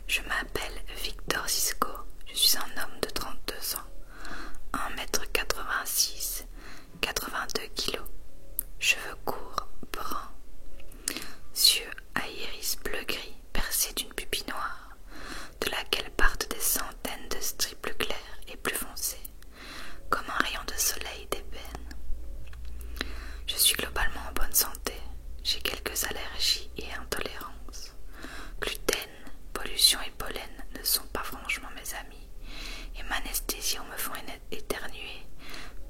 Je m'appelle Victor Cisco, je suis un homme de 32 ans, 1m86, 82 kg, cheveux courts, bruns, yeux à iris bleu-gris percés d'une pupille noire, de laquelle partent des centaines de stries plus clairs et plus foncées, comme un rayon de soleil d'ébène. Je suis globalement en bonne santé, j'ai quelques allergies et intolérances. Gluten, pollution et pollen ne sont pas franchement mes amis, et m'anesthésiant me font éternuer,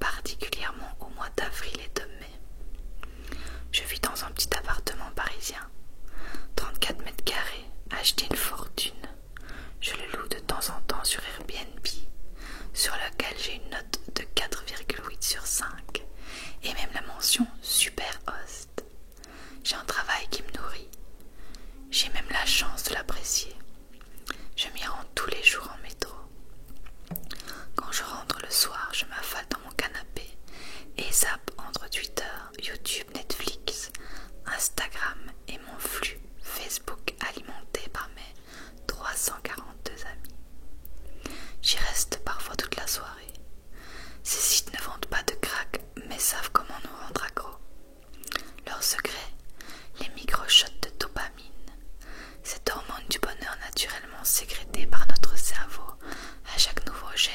particulièrement au mois d'avril et de mai. Je vis dans un petit appartement parisien, 34 mètres carrés, acheté une fortune. Je le loue de temps en temps sur Airbnb, sur lequel j'ai une note de 4,8 sur 5, et même la mention Super Host. J'ai un travail qui me nourrit. J'ai même la chance de l'apprécier. Je m'y rends tous les jours en métro. Quand je rentre le soir, je m'affale dans mon canapé et zappe entre Twitter, YouTube, Netflix, Instagram et mon flux Facebook alimenté par mes 342 amis. J'y reste parfois toute la soirée. Ces sites ne vendent pas de crack, mais savent comment nous rendre accro. Leur secret, les micro-shots de dopamine, cette hormone du bonheur naturellement sécrétée par notre cerveau à chaque nouveau j'aime,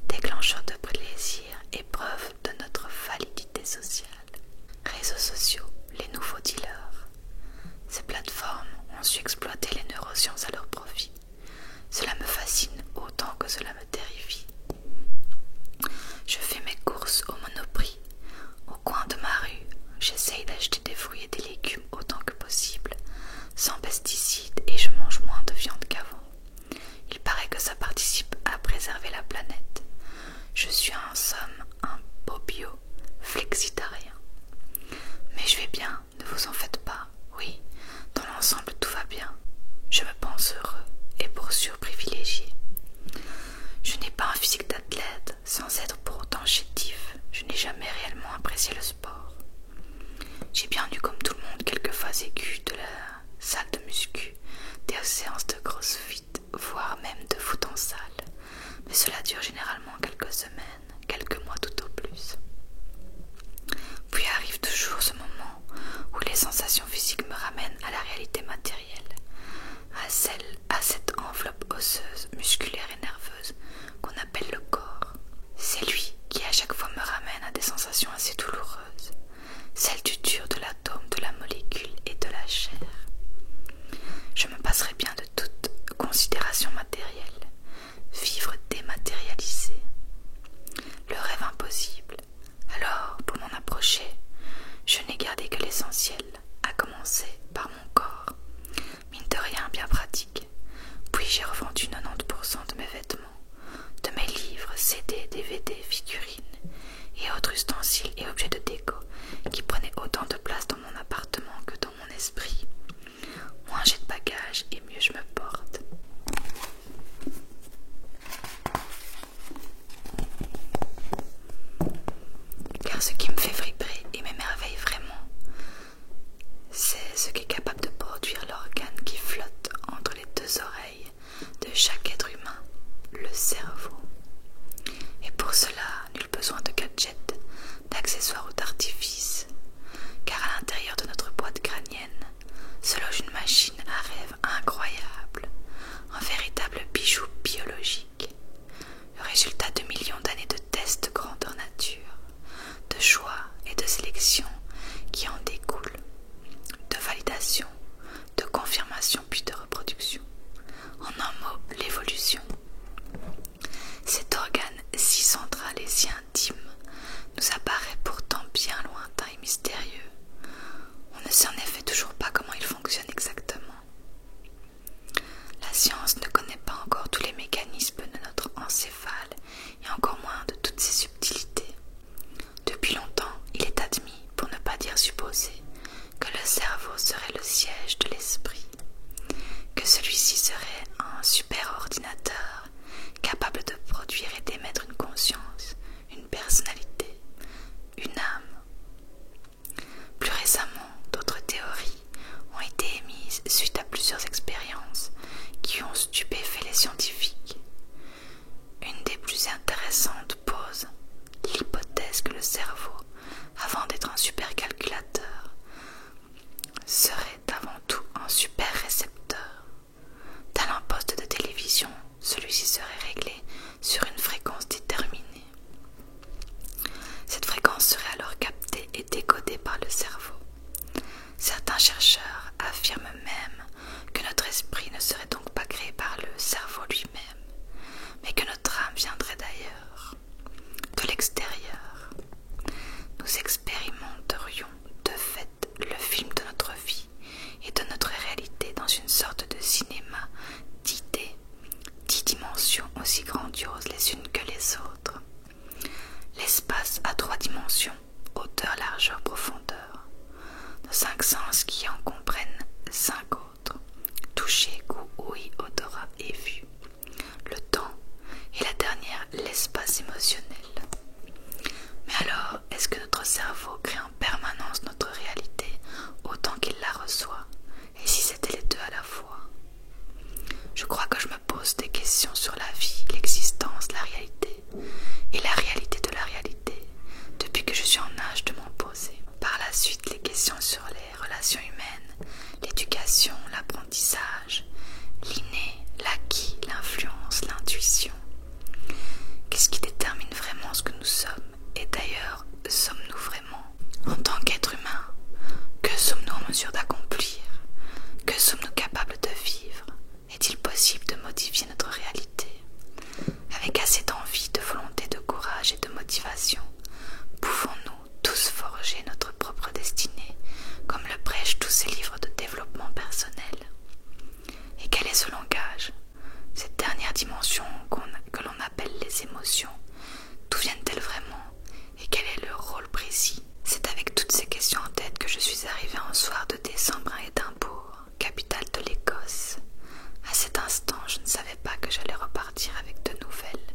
déclencheur de plaisir et preuve de notre validité sociale. Réseaux sociaux, les nouveaux dealers. Ces plateformes ont su exploiter les neurosciences à leur profit. Cela me fascine autant que cela me terrifie. Je fais mes courses au Monoprix. Au coin de ma rue, j'essaye d'acheter des fruits et des légumes autant que possible, sans pesticides, et je mange moins de viande qu'avant. Il paraît que ça participe à préserver la planète. Je suis en somme un beau bio flexitarien. Mais je vais bien, ne vous en faites pas. Oui, dans l'ensemble tout va bien. Je me pense heureux et pour sûr privilégié. Je n'ai pas un physique d'athlète, sans être pour autant chétif. Je n'ai jamais réellement apprécié le sport. J'ai bien eu comme tout le monde quelques phases aiguës de la salle de muscu, des séances de crossfit, voire même de foot en salle. Mais cela dure généralement quelques semaines, quelques mois tout au plus. Puis arrive toujours ce moment où les sensations physiques me ramènent à la réalité matérielle, à cette enveloppe osseuse, musculaire et nerveuse qu'on appelle le corps. C'est lui qui à chaque fois me ramène à des sensations assez douloureuses, celles du dur, de l'atome, de la molécule et de la chair. Je me passerai bien de toute considération matérielle, vivre dématérialisé, le rêve impossible. Alors, pour m'en approcher, je n'ai gardé que l'essentiel, à commencer par mon corps, mine de rien bien pratique. Puis j'ai revendu 90% de mes vêtements, de mes livres, CD, DVD, figurines et autres ustensiles et objets de déco qui prenaient autant de place dans mon appartement que dans mon esprit. Moins j'ai de bagages et mieux je me porte. Car ce qui me fait vibrer et m'émerveille vraiment, c'est ce qu'est capable de produire l'organe qui flotte entre les deux oreilles de chaque être humain, le cerveau. Et pour cela, nul besoin de gadgets, d'accessoires ou d'artifices, car à l'intérieur de notre boîte crânienne se loge une machine à rêve incroyable, un véritable bijou biologique, le résultat de millions d'années de tests grandeur nature, de choix et de sélection qui en découlent, de validation, de confirmation puis de reproduction. En un mot, l'évolution. Cet organe si central et si intime nous apparaît pourtant bien lointain et mystérieux. On ne sait en effet toujours pas comment il fonctionne exactement. La science ne connaît pas encore tous les mécanismes de notre encéphale et encore moins de toutes ses subtilités. Depuis longtemps, il est admis, pour ne pas dire supposé, que le cerveau serait le siège de l'esprit, que celui-ci serait un super ordinateur capable de produire et d'émettre une conscience, une personnalité, une âme. Plus récemment, d'autres théories ont été émises suite à plusieurs expériences qui ont questions sur la vie, l'existence, la réalité et la réalité de la réalité depuis que je suis en âge de m'en poser. Par la suite, les questions sur les relations humaines, l'éducation, l'apprentissage, l'inné, l'acquis, l'influence, l'intuition. Qu'est-ce qui détermine vraiment ce que nous sommes? Et d'ailleurs, sommes-nous vraiment? En tant qu'être humain, que sommes-nous en mesure d'accomplir? Que sommes-nous capables de vivre? Est-il possible de modifier notre réalité? Avec assez d'envie, de volonté, de courage et de motivation, pouvons-nous tous forger notre propre destinée, comme le prêchent tous ces livres de développement personnel? Et quel est ce langage, cette dernière dimension que l'on appelle les émotions? D'où viennent-elles vraiment? Et quel est leur rôle précis? C'est avec toutes ces questions en tête que je suis arrivée un soir de décembre à Édimbourg, capitale de l'Écosse. À cet instant, je ne savais pas que j'allais repartir avec de nouvelles,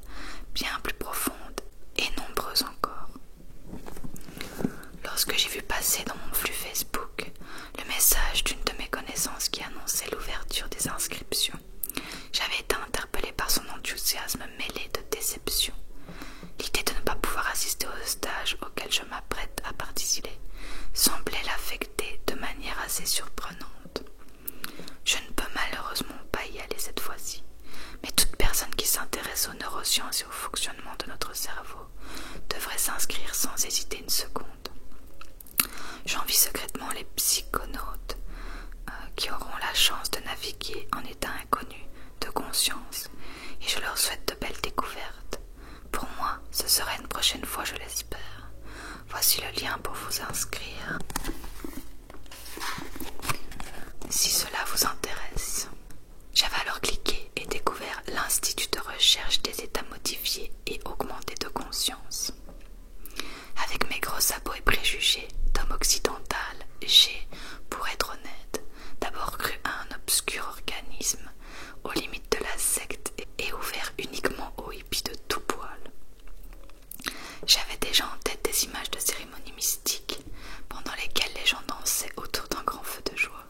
bien plus profondes et nombreuses encore. Lorsque j'ai vu passer dans mon flux Facebook le message d'une de mes connaissances qui annonçait l'ouverture des inscriptions, j'avais été interpellée par son enthousiasme mêlé de déception. L'idée de ne pas pouvoir assister au stage auquel je m'apprête à participer semblait l'affecter de manière assez surprenante. Je ne peux malheureusement pas y aller cette fois-ci, mais toute personne qui s'intéresse aux neurosciences et au fonctionnement de notre cerveau devrait s'inscrire sans hésiter une seconde. J'envie secrètement les psychonautes qui auront la chance de naviguer en état inconnu de conscience, et je leur souhaite de belles découvertes. Pour moi, ce sera une prochaine fois, je l'espère. Voici le lien pour vous inscrire, si cela vous intéresse. J'avais alors cliqué et découvert l'Institut de recherche des états modifiés et augmentés de conscience. Avec mes gros sabots et préjugés d'homme occidental, j'ai, pour être honnête, d'abord cru à un obscur organisme aux limites de la secte et ouvert uniquement aux hippies de tout poil. J'avais déjà en tête des images de cérémonies mystiques pendant lesquelles les gens dansaient autour d'un grand feu de joie,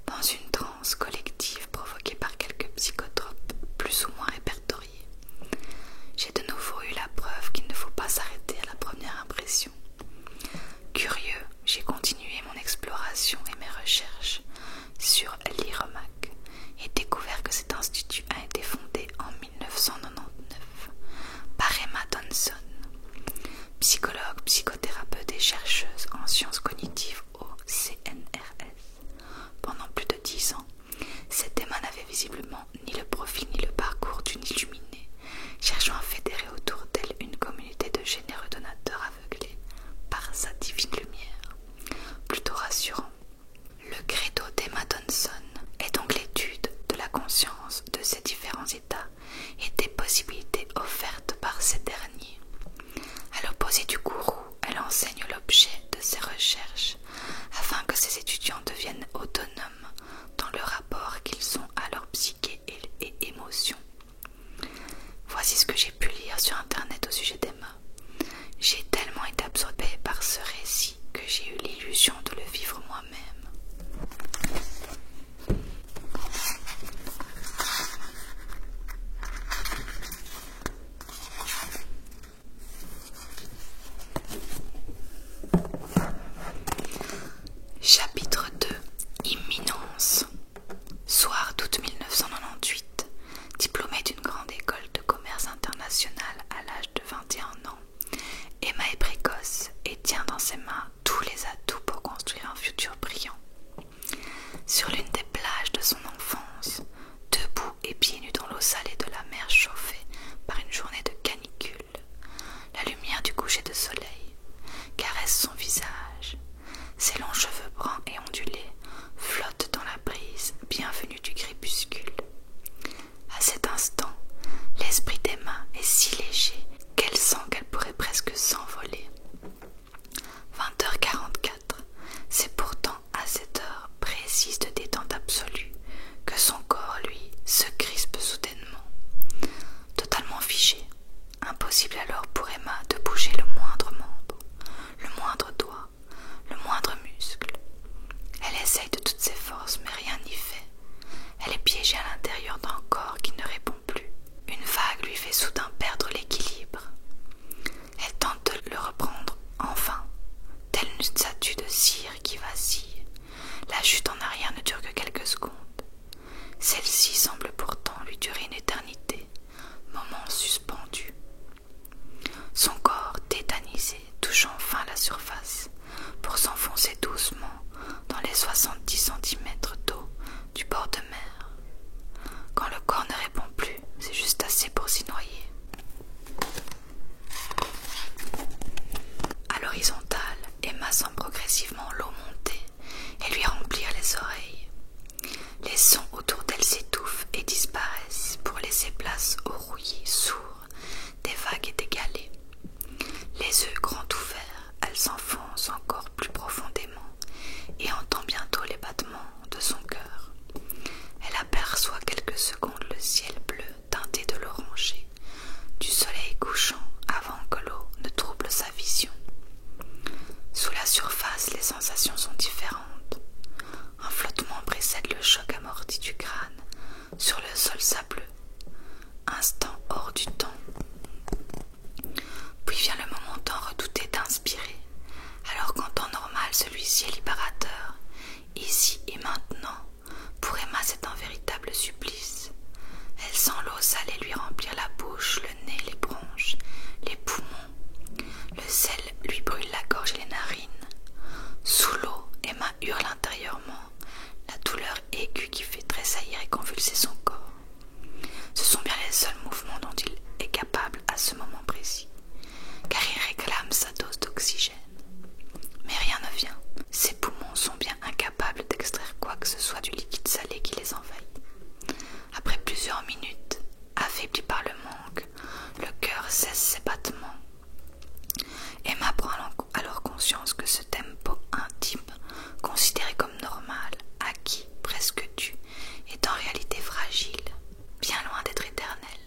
dans une transe collective provoquée par quelques psychotropes plus ou moins répertoriés. J'ai de nouveau eu la preuve qu'il ne faut pas s'arrêter à la première impression. Curieux, j'ai continué mon exploration et mes recherches sur l'IREMAC et découvert que cet institut soudain perdre l'équilibre. Elle tente de le reprendre enfin, telle une statue de cire qui vacille. La chute en arrière ne dure que quelques secondes. Celle-ci semble pourtant lui durer une éternité, moment suspendu. Son corps tétanisé touche enfin la surface pour s'enfoncer doucement dans les 70 centimètres d'eau du bord de mer. Quand le corps ne répond plus, c'est juste assez pour s'y noyer. À l'horizontale, Emma sent progressivement l'eau monter et lui remplir les oreilles. Les sons autour d'elle s'étouffent et disparaissent pour laisser place au rouillis sourd des vagues et des galets. Les yeux grands ouverts, elle s'enfonce encore plus profondément et entend bientôt les battements de son cœur. Elle aperçoit quelques secondes le ciel bleu teinté de l'oranger, du soleil couchant avant que l'eau ne trouble sa vision. Sous la surface, les sensations sont différentes. Un flottement précède le choc amorti du crâne sur le sol sableux. Instant hors du temps. Puis vient le moment tant redouté d'inspirer, alors qu'en temps normal celui-ci est libérateur. Ici et maintenant, pour Emma c'est un véritable supplice. Elle sent l'eau salée lui remplir la bouche, le nez, les bronches, les poumons. Le sel lui brûle la gorge et les narines. Sous l'eau, Emma hurle intérieurement, la douleur aiguë qui fait tressaillir et convulser son corps. Ce sont bien les seuls mouvements dont il est capable à ce moment précis, car il réclame sa dose d'oxygène. Mais rien ne vient. Ses poumons sont bien incapables d'extraire quoi que ce soit du liquide salé qui les envahit. Après plusieurs minutes, affaiblie par le manque, le cœur cesse ses battements. Emma prend alors conscience que ce tempo intime, considéré comme normal, acquis, presque dû, est en réalité fragile, bien loin d'être éternel.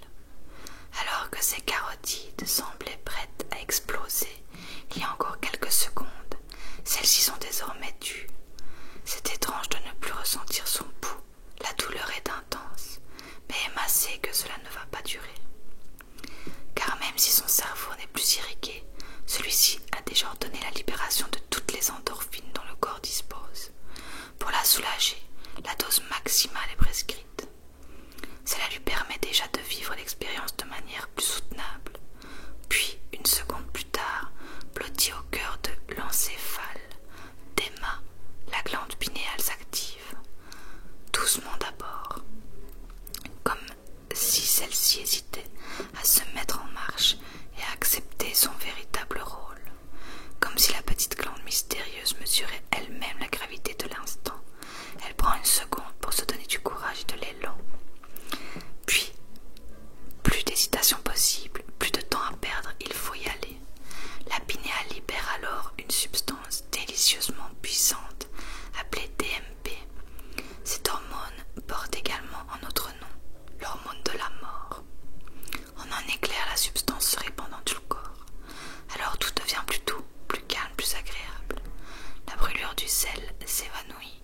Alors que ses carotides semblaient prêtes à exploser il y a encore quelques secondes, celles-ci sont désormais tues. C'est étrange de ne plus ressentir son pouls. La douleur est intense, mais Emma sait que cela ne va pas durer. Car même si son cerveau n'est plus irrigué, celui-ci a déjà ordonné la libération de toutes les endorphines dont le corps dispose. Pour la soulager, la dose maximale est prescrite. Cela lui permet déjà de vivre l'expérience de manière plus soutenable. Puis, une seconde plus tard, blottie au cœur de l'encéphale d'Emma, la glande pinéale s'active. Doucement d'abord, comme si celle-ci hésitait à se mettre en marche et à accepter son véritable rôle. Comme si la petite glande mystérieuse mesurait elle-même la gravité de l'instant. Elle prend une seconde pour se donner du courage et de l'élan. Puis, plus d'hésitation possible, plus de temps à perdre, il faut y aller. La pinéale libère alors une substance délicieusement puissante appelée DMP. Cette hormone porte également un autre nom, l'hormone de la mort. En un éclair, la substance se répand dans tout le corps. Alors tout devient plus doux, plus calme, plus agréable. La brûlure du sel s'évanouit,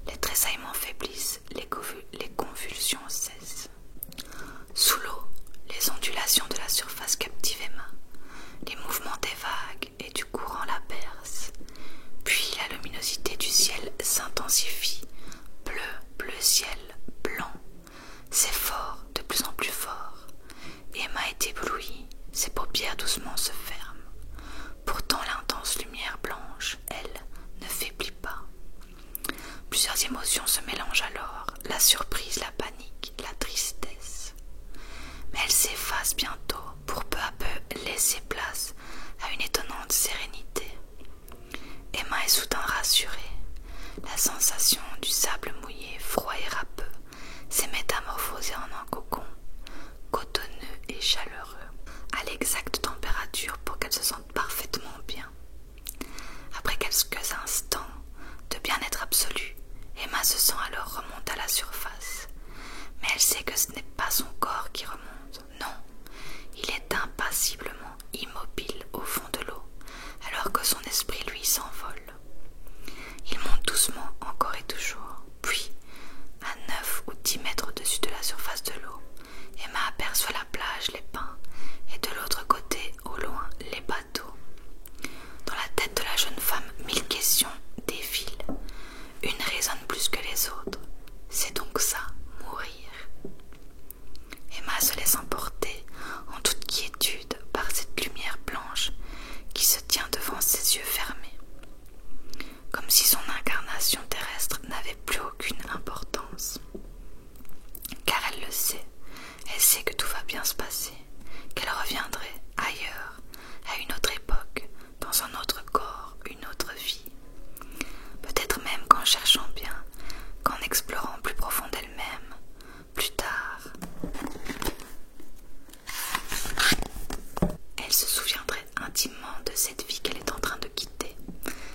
les tressaillements faiblissent, les convulsions cessent. Sous l'eau, les ondulations de la surface captivent Emma. Les mouvements des vagues et du courant la bercent. Puis la luminosité du ciel s'intensifie. Bleu ciel, blanc. C'est fort, de plus en plus fort. Emma est éblouie, ses paupières doucement se ferment. Pourtant l'intense lumière blanche, elle, ne faiblit pas. Plusieurs émotions se mélangent alors, la surprise, la panique, la tristesse. Mais elle s'efface bientôt pour peu à peu laisser place à une étonnante sérénité. Emma est soudain rassurée. La sensation du sable mouillé, froid et râpeux s'est métamorphosée en un cocon, cotonneux et chaleureux, à l'exacte température pour qu'elle se sente parfaitement bien. Après quelques instants de bien-être absolu, Emma se sent alors remonter à la surface. Mais elle sait que ce n'est pas son corps qui remonte, non, il est impassiblement immobile au fond de l'eau, alors que son esprit, lui, s'envole. Il monte doucement, encore et toujours, puis, à 9 ou 10 mètres au-dessus de la surface de l'eau, Emma aperçoit la plage, les pins, sait. Elle sait que tout va bien se passer, qu'elle reviendrait ailleurs, à une autre époque, dans un autre corps, une autre vie. Peut-être même qu'en cherchant bien, qu'en explorant plus profond d'elle-même, plus tard, elle se souviendrait intimement de cette vie qu'elle est en train de quitter.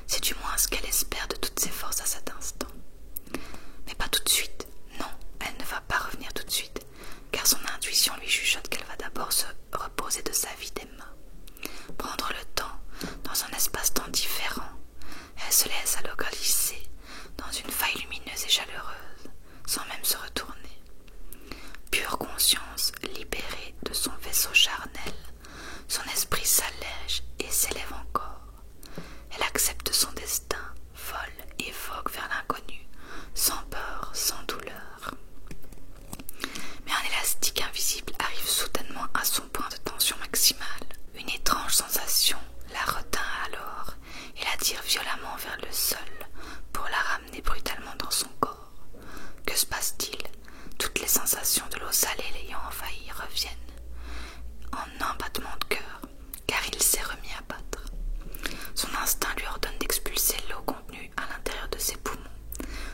C'est du moins ce qu'elle espère de toutes ses forces à cet instant. Mais pas tout de suite. Non, elle ne va pas revenir tout de suite, car son intuition lui chuchote qu'elle va d'abord se reposer de sa vie d'Emma. Prendre le temps, dans un espace-temps différent. Elle se laisse alors glisser dans une faille lumineuse et chaleureuse, sans même se retourner. Pure conscience, libérée de son vaisseau charnel, son esprit s'allège et s'élève encore. Elle accepte son destin, vole et vogue vers l'inconnu, sans peur, sans douleur. Mais un élastique invisible arrive soudainement à son point de tension maximale. Une étrange sensation la retint alors et la tire violemment vers le sol pour la ramener brutalement dans son corps. Que se passe-t-il? Toutes les sensations de l'eau salée l'ayant envahi reviennent en un battement de cœur, car il s'est remis à battre. Son instinct lui ordonne d'expulser l'eau contenue à l'intérieur de ses poumons.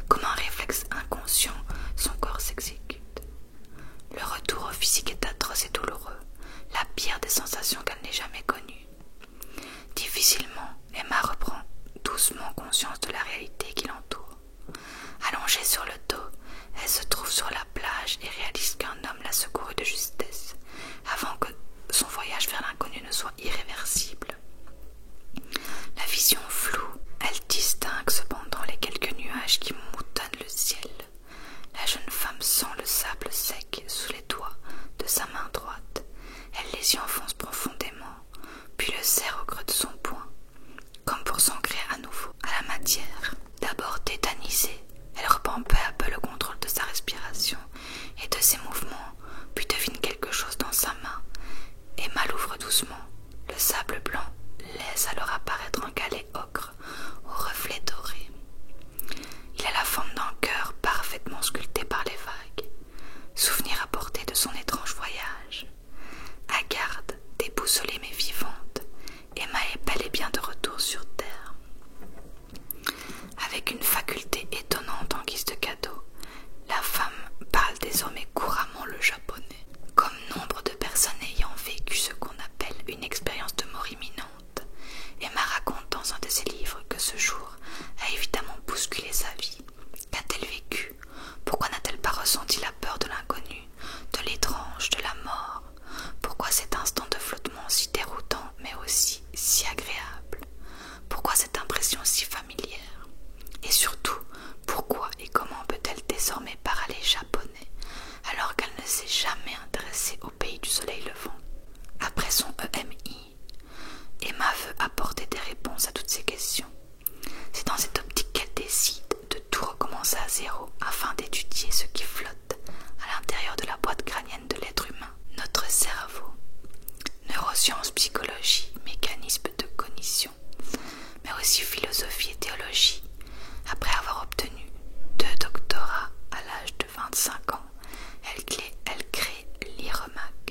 Comme un réflexe inconscient, son corps s'exécute. Le retour au physique est atroce et douloureux, la pire des sensations qu'elle n'ait jamais connues. Difficilement, Emma reprend doucement conscience de la réalité qui l'entoure. Allongée sur le dos, elle se trouve sur la plage et réalise qu'un homme l'a secourue de justesse, avant que son voyage vers l'inconnu ne soit irréversible. La vision floue, elle distingue cependant les quelques nuages qui moutonnent le ciel. La jeune femme sent le sable sec sous les doigts de sa main droite. Elle les y enfonce profondément, puis le serre au creux de son poing, comme pour s'ancrer à nouveau à la matière. D'abord tétanisée, elle reprend peu à peu le contrôle de sa respiration et de ses mouvements, puis devine quelque chose dans sa main. Emma l'ouvre doucement. Le sable blanc laisse alors apparaître un galet ocre au reflet doré. Il a la forme d'un cœur parfaitement sculpté par les vagues. Souvenir apporté de son étrange voyage. Hagarde, déboussolée mais vivante, Emma est bel et bien de retour sur terre. Avec une faculté étonnante en guise de cadeau, la femme parle désormais couramment le japonais. Comme nombre de personnes ayant vécu ce qu'on appelle une expérience de mort imminente, Emma raconte dans un de ses livres que ce jour a évidemment bousculé sa vie. Qu'a-t-elle vécu? Pourquoi n'a-t-elle pas ressenti la peur de l'inconnu, de l'étrange, de la mort? Pourquoi cet instant de flottement si déroutant mais aussi si agréable? Pourquoi cette impression si familière? Et surtout, pourquoi et comment peut-elle désormais parler japonais alors qu'elle ne s'est jamais intéressée au pays du soleil levant? Après son EMI, Emma veut apporter des réponses à toutes ces questions. C'est dans cette optique qu'elle décide de tout recommencer à zéro afin d'étudier ce qui flotte à l'intérieur de la boîte crânienne de l'être humain, notre cerveau. Neurosciences, psychologie, mécanismes de cognition, mais aussi philosophie et théologie. Après avoir obtenu 2 doctorats à l'âge de 25 ans, elle crée l'IREMAC,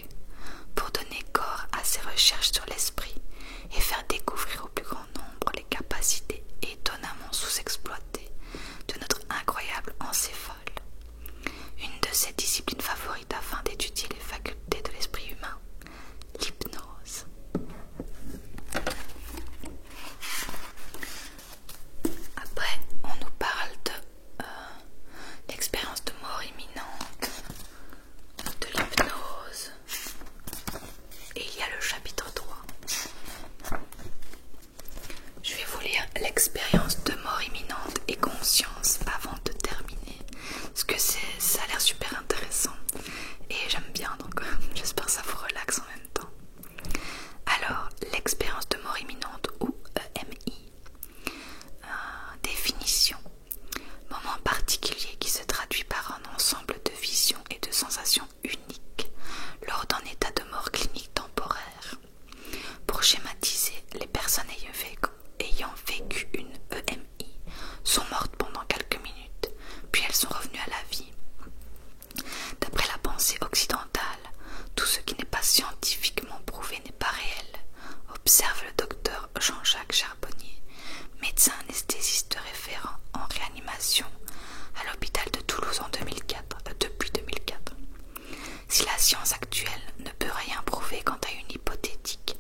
Si la science actuelle ne peut rien prouver quant à une hypothétique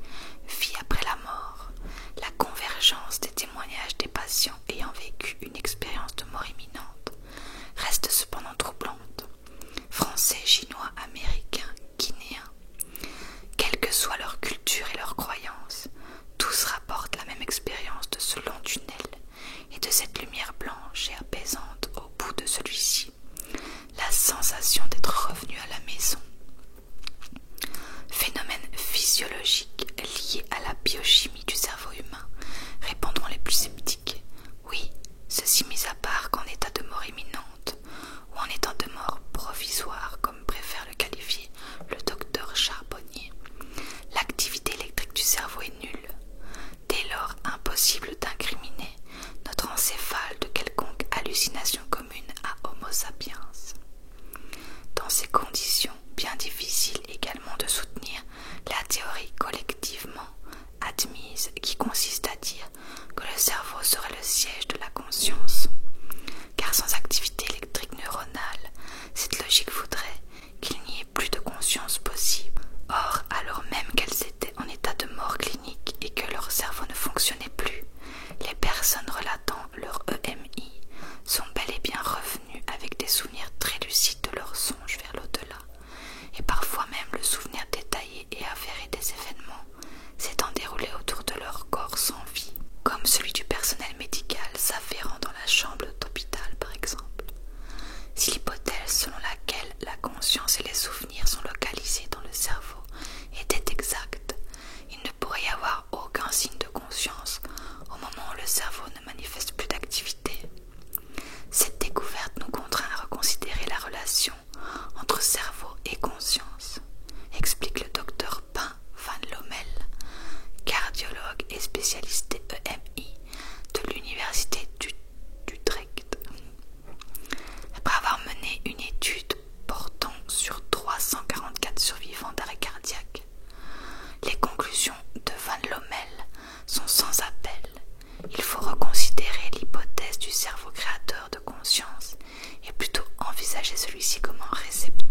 vie après la mort, la convergence des témoignages des patients ayant vécu une expérience de mort imminente reste cependant troublante. Français, Chinois, Américains, Guinéens, quelle que soit leur culture et leurs croyances, tous rapportent la même expérience de ce long tunnel et de cette lumière blanche et apaisante au bout de celui-ci, la sensation d'être revenu à la maison. Phénomène physiologique lié à la biochimie du cerveau humain, répondront les plus sceptiques. Oui, ceci mis à part qu'en état de mort imminente ou en état de mort provisoire, comme préfère le qualifier le docteur Charbonnier, l'activité électrique du cerveau est nulle. Dès lors, impossible d'incriminer notre encéphale de quelconque hallucination commune à Homo sapiens. Dans ces conditions, bien difficile également de soutenir la théorie collectivement admise qui consiste à dire que le cerveau serait le siège de la conscience. Car sans activité électrique neuronale, cette logique voudrait qu'il n'y ait plus de conscience possible. Or, alors même qu'elles étaient en état de mort clinique et que leur cerveau ne fonctionnait plus, les personnes relatant leur EMI sont bel et bien revenues avec des souvenirs très lucides de leurs songes vers l'au-delà, et parfois même le souvenir détaillé et avéré des événements s'étant déroulés autour de leur corps sans vie, comme celui du personnel médical s'afférant dans la chambre d'hôpital par exemple. Si l'hypothèse selon laquelle la conscience et les souvenirs sont localisés dans le cerveau était exacte, il ne pourrait y avoir aucun signe de conscience au moment où le cerveau ne manifeste plus d'activité. Cette découverte nous contraint à reconsidérer la relation entre cerveau et conscience, explique le docteur Pim van Lommel, cardiologue et spécialiste des EMI de l'université d'Utrecht. Après avoir mené une étude portant sur 344 survivants d'arrêt cardiaque, les conclusions de Van Lommel sont sans appel. Il faut reconsidérer l'hypothèse du cerveau créateur de conscience et plutôt envisager celui-ci comme un récepteur